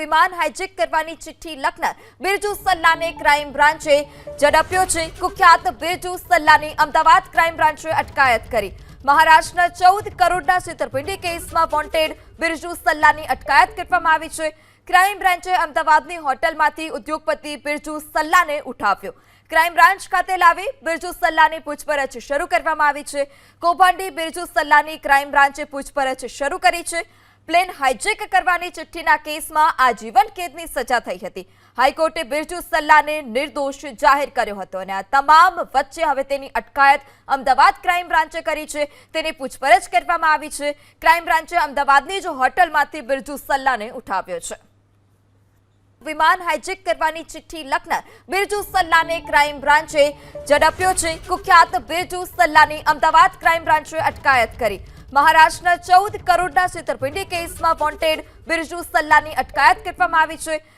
વિમાન હાઇજેક કરવાની ચિઠ્ઠી લખનાર બિરજુ સલ્લાને ક્રાઇમ બ્રાન્ચે ઝડપ્યો છે। કુખ્યાત બિરજુ સલ્લાની અમદાવાદ ક્રાઇમ બ્રાન્ચે અટકાયત કરી। મહારાષ્ટ્રના 14 કરોડના છેતરપિંડી કેસમાં વોન્ટેડ બિરજુ સલ્લાની અટકાયત કરવામાં આવી છે। ક્રાઇમ બ્રાન્ચે અમદાવાદની હોટલમાંથી ઉદ્યોગપતિ બિરજુ સલ્લાને ઉઠાવ્યો। ક્રાઇમ બ્રાન્ચ ખાતે લાવી બિરજુ સલ્લાની પૂછપરછ શરૂ કરવામાં આવી છે। કૌભાંડી બિરજુ સલ્લાની ક્રાઇમ બ્રાન્ચે પૂછપરછ શરૂ કરી છે। પ્લેન હાઇજેક કરવાની ચિઠ્ઠીના કેસમાં આજીવન કેદની સજા થઈ હતી। હાઈકોર્ટે બિરજુ સલ્લાને નિર્દોષ જાહેર કર્યો હતો અને આ તમામ વચ્ચે હવે તેની અટકાયત અમદાવાદ ક્રાઇમ બ્રાન્ચે કરી છે। તેની પૂછપરછ કરવામાં આવી છે। ક્રાઇમ બ્રાન્ચે અમદાવાદની જ હોટલમાંથી બિરજુ સલ્લાને ઉઠાવ્યો છે। વિમાન હાઇજેક કરવાની ચિઠ્ઠી લખનાર બિરજુ સલ્લાને ક્રાઇમ બ્રાન્ચે ઝડપ્યો છે। કુખ્યાત બિરજુ સલ્લાની અમદાવાદ ક્રાઇમ બ્રાન્ચે અટકાયત કરી। મહારાષ્ટ્રના 14 કરોડના છેતરપિંડી કેસમાં વોન્ટેડ બિરજુ સલ્લાની અટકાયત કરવામાં આવી છે।